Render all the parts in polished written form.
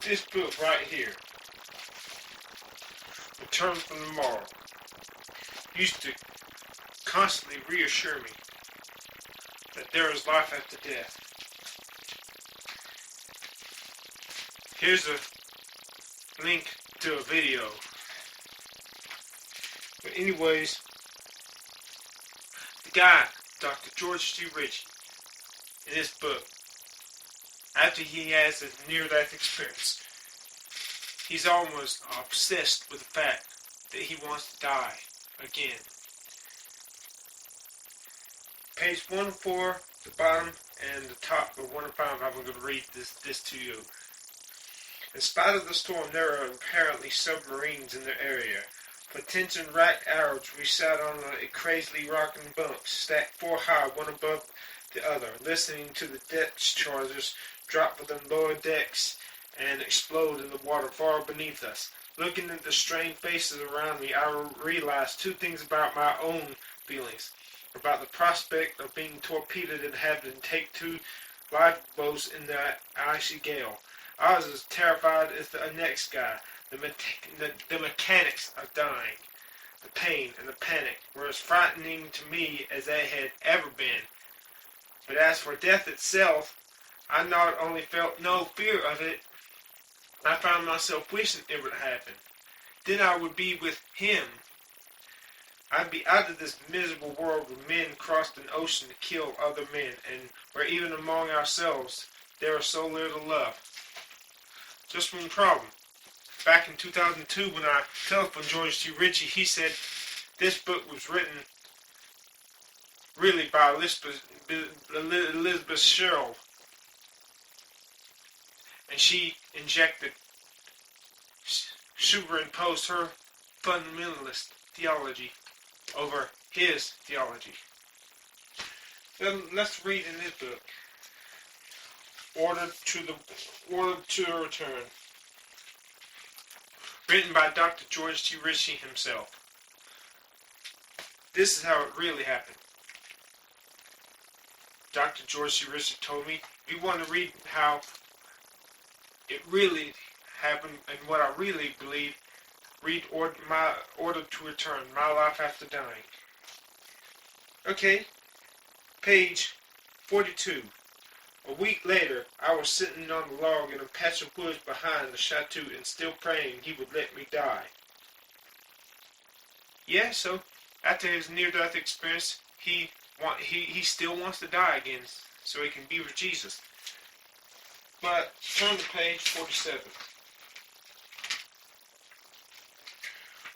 This book right here, Return from Tomorrow, used to constantly reassure me that there is life after death. Here's a link to a video. But anyways, the guy, Dr. George T. Ritchie, in this book, after he has a near-death experience, he's almost obsessed with the fact that he wants to die again. Page 104, the bottom, and the top of 105, I'm going to read this to you. In spite of the storm, there are apparently submarines in the area. For tension-racked hours, we sat on a crazily rocking bunks, stacked 4 high, one above the other, listening to the depth charges drop from the lower decks and explode in the water far beneath us. Looking at the strained faces around me, I realized 2 things about my own feelings. About the prospect of being torpedoed and having to take 2 lifeboats in the icy gale. I was as terrified as the next guy. The mechanics of dying, the pain and the panic were as frightening to me as they had ever been. But as for death itself, I not only felt no fear of it, I found myself wishing it would happen. Then I would be with him. I'd be out of this miserable world where men crossed an ocean to kill other men, and where even among ourselves there was so little love. Just one problem. Back in 2002, when I telephoned George T. Ritchie, he said this book was written really by Elizabeth Sherrill, and she superimposed her fundamentalist theology over his theology. Then let's read in this book, Order to the Return, written by Dr. George T. Ritchie himself. This is how it really happened. Dr. George T. Ritchie told me, if you want to read how it really happened and what I really believe, read my Order to Return, My Life After Dying. Okay, page 42. A week later, I was sitting on the log in a patch of woods behind the chateau and still praying he would let me die. Yeah, so after his near-death experience, he still wants to die again so he can be with Jesus. But turn to page 47.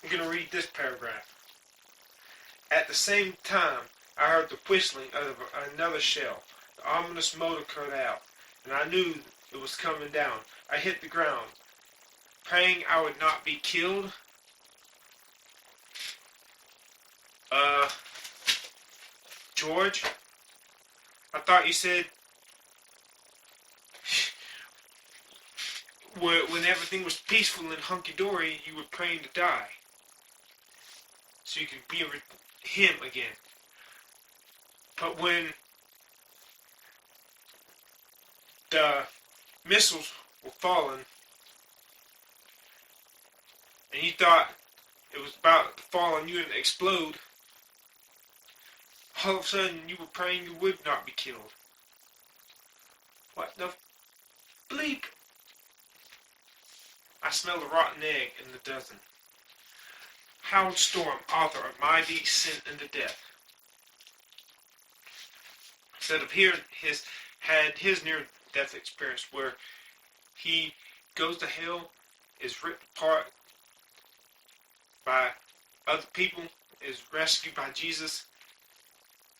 I'm going to read this paragraph. At the same time, I heard the whistling of another shell. The ominous motor cut out, and I knew it was coming down. I hit the ground, praying I would not be killed. George, I thought you said when everything was peaceful and hunky-dory, you were praying to die, so you could be with him again. But when the missiles were falling, and you thought it was about to fall on you and explode, all of a sudden you were praying you would not be killed. What the bleep? I smelled a rotten egg in the dozen. Howard Storm, author of My Descent into Death, said of here had his near-death experience where he goes to hell, is ripped apart by other people, is rescued by Jesus,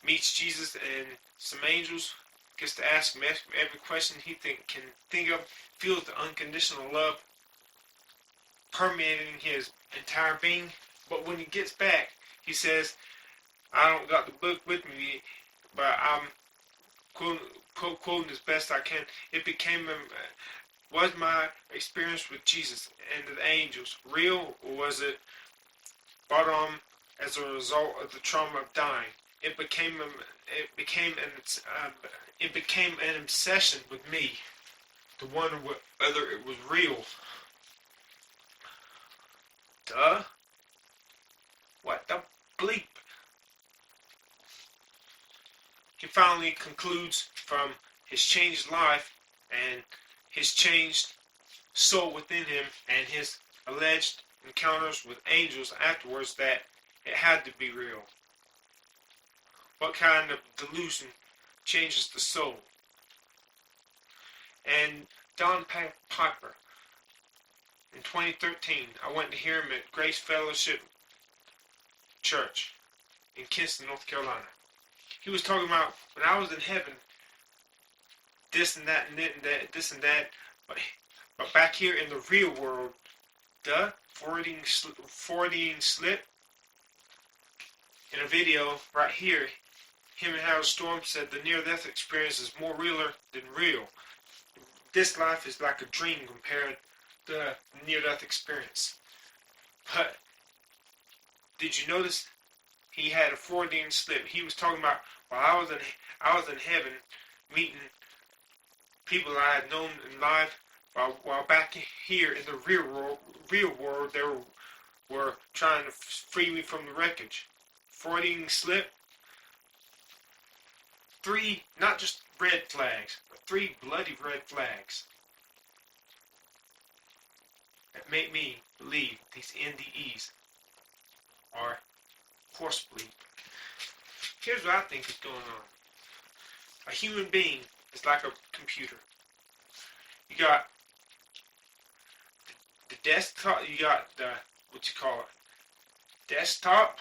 meets Jesus and some angels, gets to ask him every question he can think of, feels the unconditional love permeating his entire being. But when he gets back, he says, I don't got the book with me, but I'm quoting as best I can. It was my experience with Jesus and the angels real, or was it brought on as a result of the trauma of dying? It became an obsession with me. to wonder whether it was real. Duh. What the bleep? He finally concludes from his changed life and his changed soul within him and his alleged encounters with angels afterwards that it had to be real. What kind of delusion changes the soul? And Don Piper, in 2013, I went to hear him at Grace Fellowship Church in Kinston, North Carolina. He was talking about when I was in heaven, this and that and that, this and that, but back here in the real world, the Freudian slip. In a video right here, him and Howard Storm said the near-death experience is more realer than real. This life is like a dream compared to the near-death experience. But did you notice he had a Freudian slip? He was talking about while I was in heaven meeting people I had known in life, while back here in the real world they were trying to free me from the wreckage. Freudian slip. 3, not just red flags, but 3 bloody red flags that make me believe these NDEs are horse bleep. Here's what I think is going on. A human being is like a computer. You got the desktop, you got the, desktop,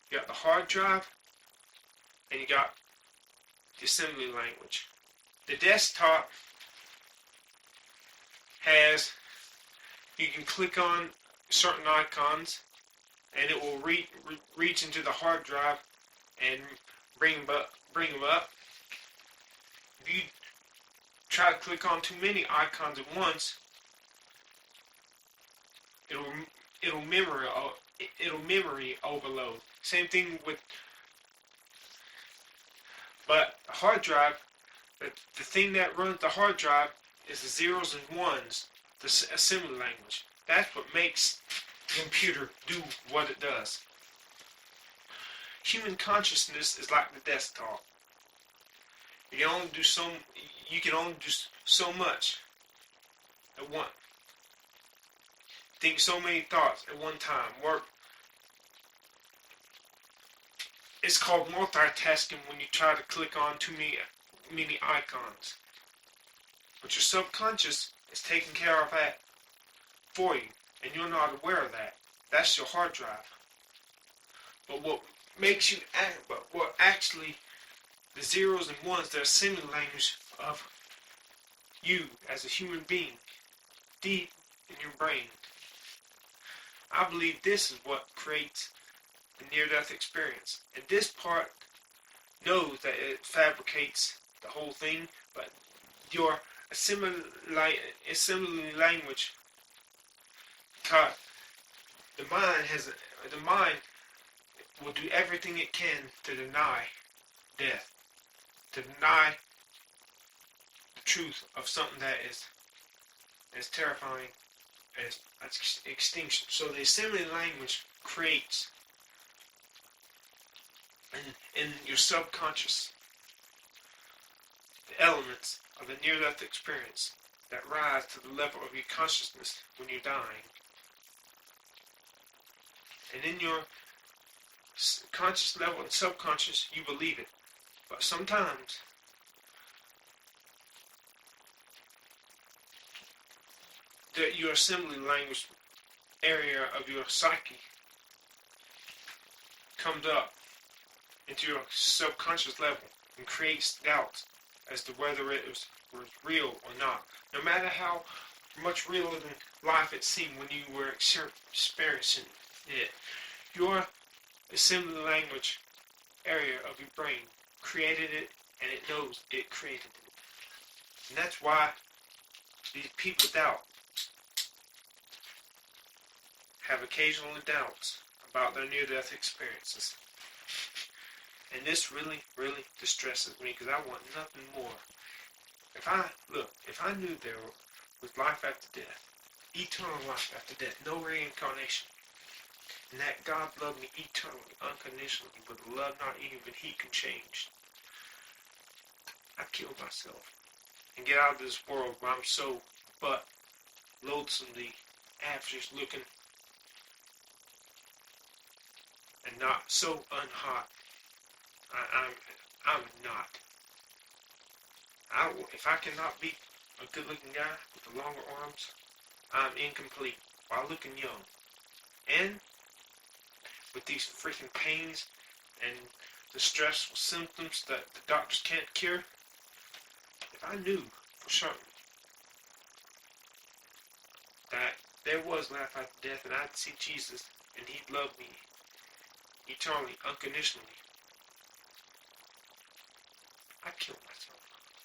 you got the hard drive, and you got the assembly language. The desktop has, you can click on certain icons and it will reach into the hard drive and bring them up. If you try to click on too many icons at once, it'll memory overload. Same thing with, but a hard drive, the thing that runs the hard drive is the zeros and ones, the assembly language. That's what makes the computer do what it does. Human consciousness is like the desktop. You can only do so much at once. Think so many thoughts at one time. Work. It's called multitasking when you try to click on too many icons. But your subconscious is taking care of that for you, and you're not aware of that. That's your hard drive. But what makes you what actually the zeros and ones, the assembly language of you as a human being, deep in your brain. I believe this is what creates the near-death experience. And this part knows that it fabricates the whole thing, but your assembly language, because the mind will do everything it can to deny death, to deny the truth of something that is as terrifying as extinction. So the assembly language creates in your subconscious the elements of the near-death experience that rise to the level of your consciousness when you're dying. And in your conscious level and subconscious, you believe it. But sometimes your assembly language area of your psyche comes up into your subconscious level and creates doubts as to whether it was real or not. No matter how much realer than life it seemed when you were experiencing it, your assembly language area of your brain created it, and it knows it created it. And that's why these people have occasional doubts about their near-death experiences. And this really, really distresses me because I want nothing more If I knew there was life after death, eternal life after death, no reincarnation, and that God loved me eternally, unconditionally, with a love not even He can change, I'd kill myself and get out of this world where I'm so but loathsomely average looking and not so unhot. I'm not. If I cannot be a good-looking guy with the longer arms, I'm incomplete while looking young. And with these freaking pains and the stressful symptoms that the doctors can't cure, if I knew for certain that there was life after death and I'd see Jesus and He'd love me eternally, unconditionally, I'd kill myself.